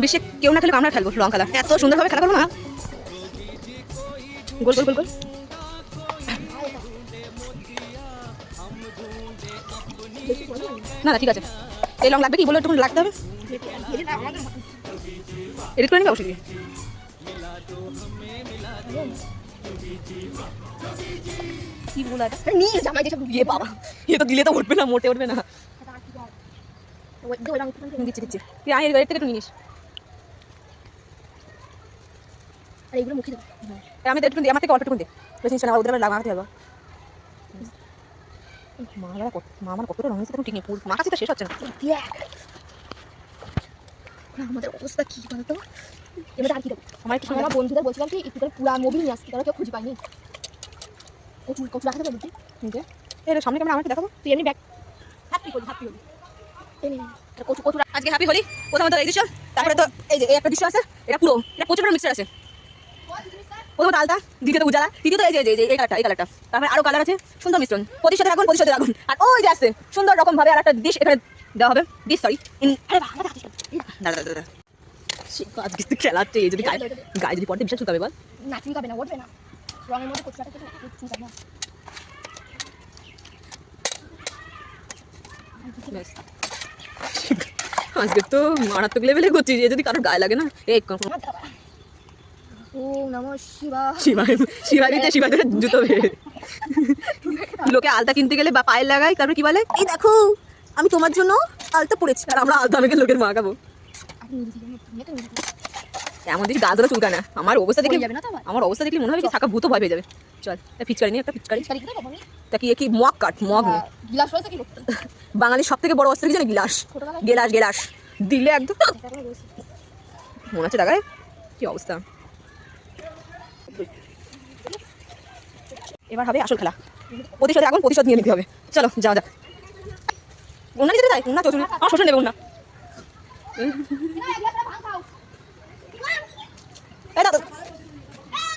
বেশি কেউ না খেলে আমরা খেলবো রং খেলা, এত সুন্দরভাবে খেলা করবো না। গোল গোল গোল গোল। না না ঠিক আছে, এই রং লাগবে কি বলে একটু লাগতে হবে, এডিট করে নিবি অবশ্যই। কি বলা নিয়ে জামাই যেসব ইয়ে বাবা, ইয়ে তো দিলে তো উঠবে না, মোটে উঠবে না। দিচ্ছি দিচ্ছি, তুই আয় এর থেকে একটু নিস। আর এইগুলো মুখে দেবো, আমি তো একটু দিই, আমার থেকে অল্প একটু দিই, বেশি নিস না, ওদের লাগাতে হবে। মামার কতটা রঙ হয়েছে ঠিক নেই, মা কাছে তো শেষ হচ্ছে না। আমাদের অবস্থা কি বলতো, এবার আর কি দেবো। আমার বন্ধুদের বলছিলাম কি একটু করে পুরা মোবিল নিয়ে আসতে, তারা কেউ খুঁজে পাইনি। কচু কচু রাখতে পারবি তুই? এর সামনে ক্যামেরা আমাকে দেখাবো, তুই এমনি ব্যাগ হ্যাপি হলি হ্যাপি হলি কচু কচু। আজকে হ্যাপি হলি প্রথমত এই দৃশ্য, তারপরে তো এই যে একটা দৃশ্য আছে, এটা পুরো এটা প্রচুর মিক্সচার আছে। প্রথমত আলতা, দ্বিতীয়ত উজালা, তৃতীয়ত এই যে এই কালারটা, তারপরে আরো কালার আছে, সুন্দর মিশ্রণ, প্রতিশোধের আগুন প্রতিশোধের আগুন। আর ওই যে আসছে সুন্দর রকম ভাবে আর একটা ডিশ এখানে দেওয়া হবে, ডিশ সরি দাদা দাদা আজকে তো খেলা হচ্ছে, যদি গায়ে যদি পড়তে বিশাল চুকাবে বল, না চুকাবে না, উঠবে না রঙের মধ্যে কচুটা চুকাবে না। আজকে তো মারাত্মক লেভেলে করছি, যে যদি কারোর গায়ে লাগে না এই ও নমঃ শিবায় শিবায় শিবায় দিতে শিবায় দিতে জুতো বের। লোকে আলতা কিনতে গেলে বা পায়ে লাগায়, তারপরে কি বলে এই দেখো আমি তোমার জন্য আলতা পড়েছি, আর আমরা আলতা আমাকে লোকের মাখাবো। এমন দিকে গাছগুলো চুলকায় না, আমার অবস্থা দেখলে মনে হবে কি থাকা ভূত ভয় পেয়ে যাবে। চল ফিচকারি নিয়ে একটা ফিচকারি, তা কি কি মগ কাট মগ নেই, বাঙালির সব থেকে বড় অস্ত্র কি জানি গিলাস, গেলাস গেলাস দিলে একদম মনে হচ্ছে টাকায় কি অবস্থা। এবার হবে আসল খেলা, প্রতিশোধে আগুন প্রতিশোধ নিয়ে নিতে হবে। চলো যাওয়া যাক। ওনা নিতে তাই না, শ্বশুর আমার শ্বশুর নেবে না।